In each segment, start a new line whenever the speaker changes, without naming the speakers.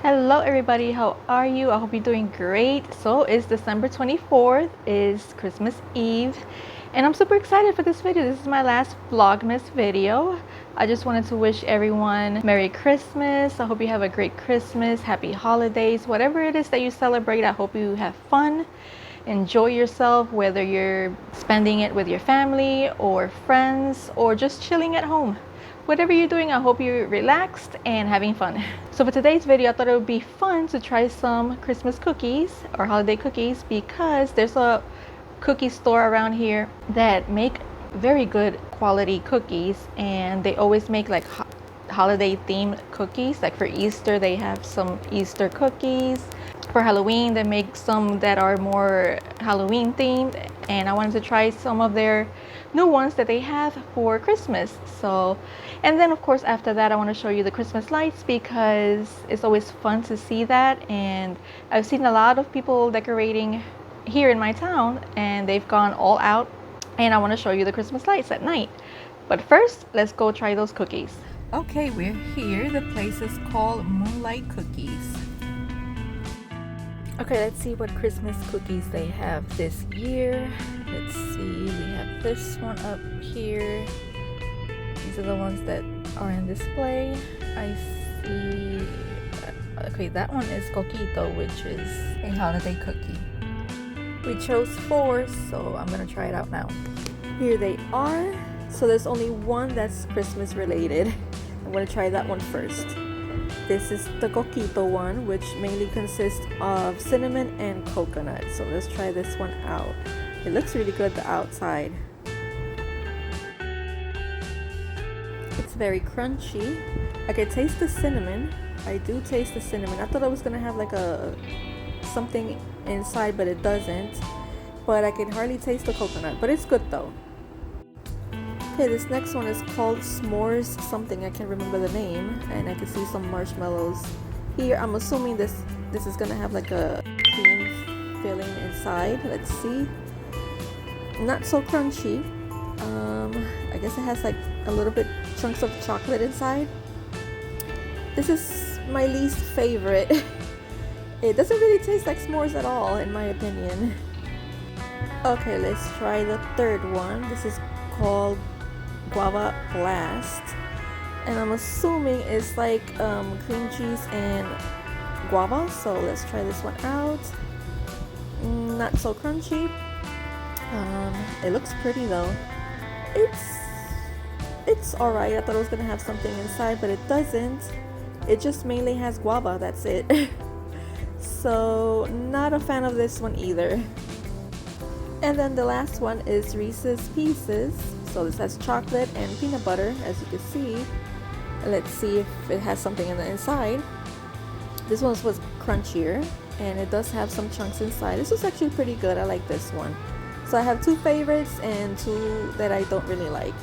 Hello everybody, how are you? I hope you're doing great. So it's December 24th, it's Christmas Eve, and I'm super excited for this video. This is my last Vlogmas video. I just wanted to wish everyone Merry Christmas. I hope you have a great Christmas, happy holidays, whatever it is that you celebrate. I hope you have fun, enjoy yourself, whether you're spending it with your family or friends or just chilling at home. Whatever you're doing, I hope you're relaxed and having fun. So for today's video, I thought it would be fun to try some Christmas cookies or holiday cookies because there's a cookie store around here that make very good quality cookies, and they always make like holiday themed cookies. Like for Easter, they have some Easter cookies. For Halloween, they make some that are more Halloween themed, and I wanted to try some of their new ones that they have for Christmas. So, and then of course after that I want to show you the Christmas lights because it's always fun to see that, and I've seen a lot of people decorating here in my town and they've gone all out, and I want to show you the Christmas lights at night. But first, let's go try those cookies. Okay, we're here. The place is called Moonlight Cookies. Okay, let's see what Christmas cookies they have this year. Let's see, we have this one up here. These are the ones that are in display. I see, okay, that one is Coquito, which is a holiday cookie. We chose 4, so I'm gonna try it out now. Here they are. So there's only one that's Christmas related. I'm gonna try that one first. This is the Coquito one, which mainly consists of cinnamon and coconut. So let's try this one out. It looks really good the outside. It's very crunchy. I can taste the cinnamon. I do taste the cinnamon. I thought I was gonna have like something inside, but it doesn't. But I can hardly taste the coconut, but it's good though. Okay, this next one is called S'mores something. I can't remember the name, and I can see some marshmallows here. I'm assuming this is gonna have like a cream filling inside. Let's see. Not so crunchy. I guess it has like a little bit chunks of chocolate inside. This is my least favorite. It doesn't really taste like s'mores at all, in my opinion. Okay, let's try the third one. This is called Guava Blast, and I'm assuming it's like cream cheese and guava. So let's try this one out. Not so crunchy. It looks pretty though. It's alright. I thought it was gonna have something inside, but it doesn't. It just mainly has guava, that's it. So not a fan of this one either. And then the last one is Reese's Pieces. So this has chocolate and peanut butter, as you can see. Let's see if it has something in the inside. This one was crunchier, and it does have some chunks inside. This was actually pretty good. I like this one. So I have 2 favorites and 2 that I don't really like.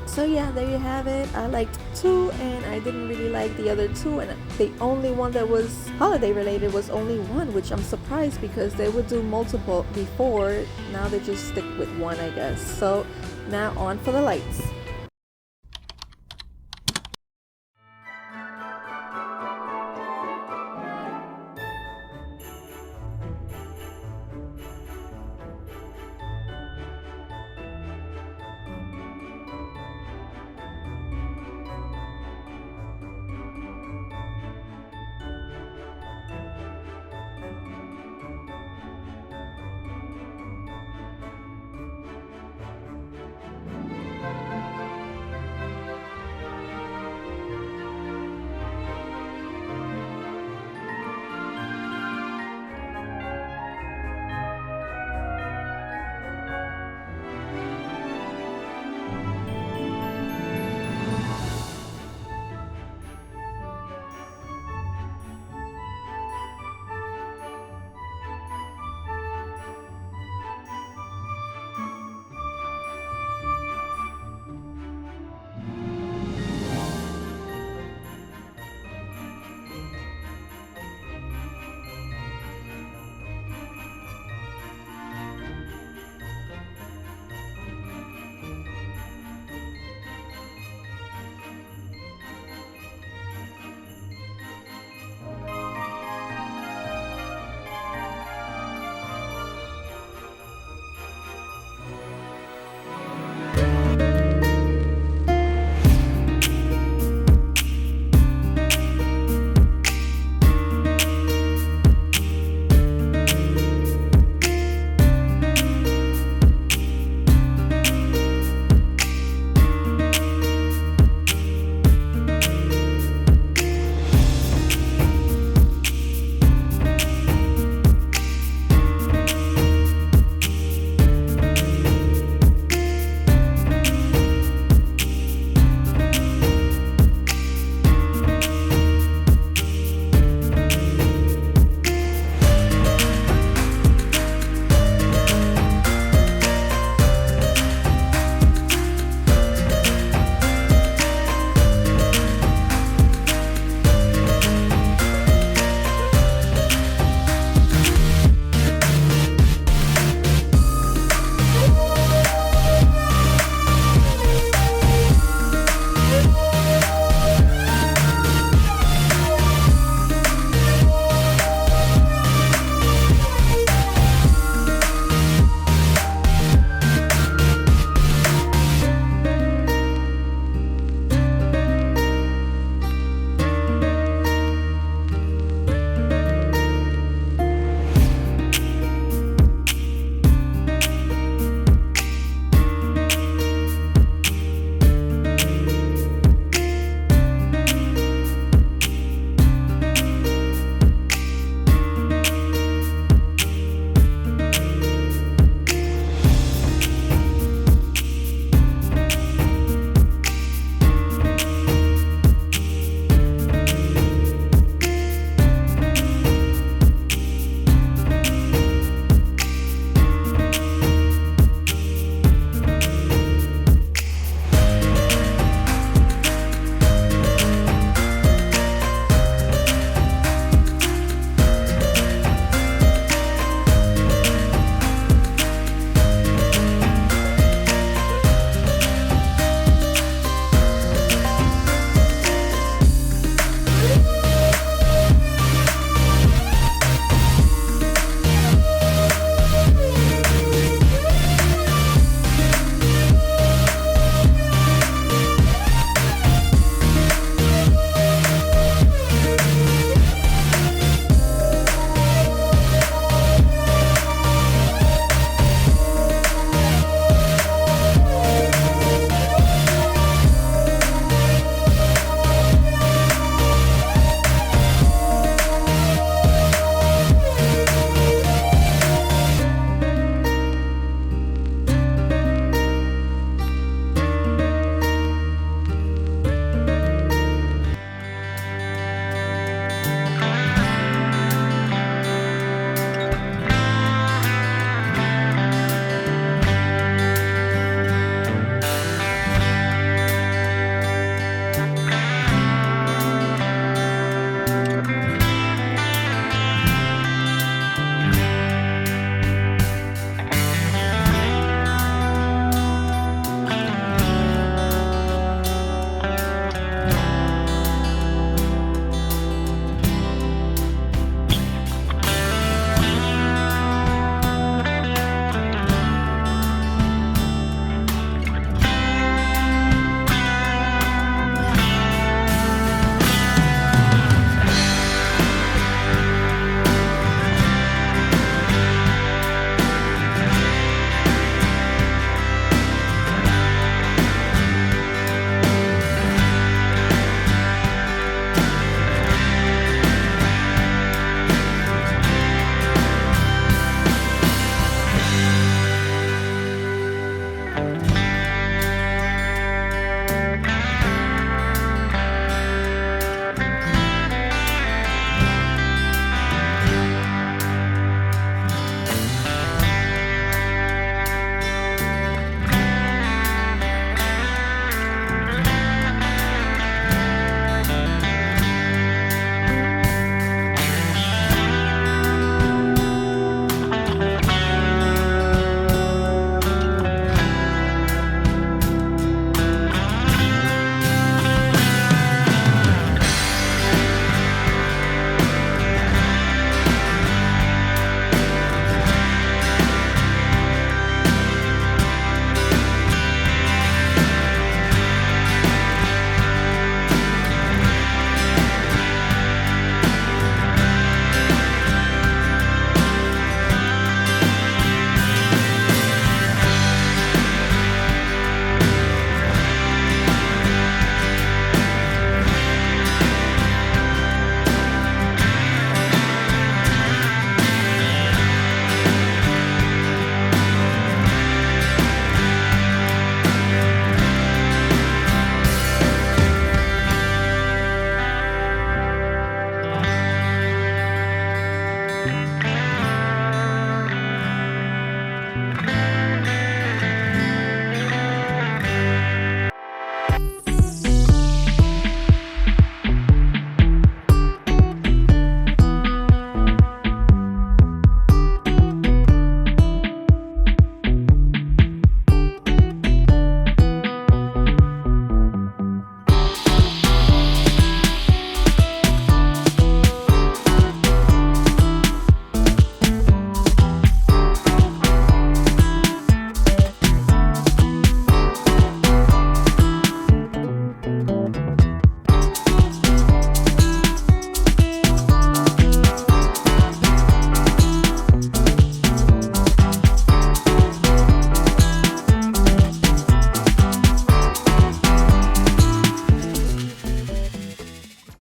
So yeah, there you have it. I liked 2 and I didn't really like the other 2, and the only one that was holiday related was only 1, which I'm surprised because they would do multiple before. Now they just stick with 1, I guess. So now on for the lights.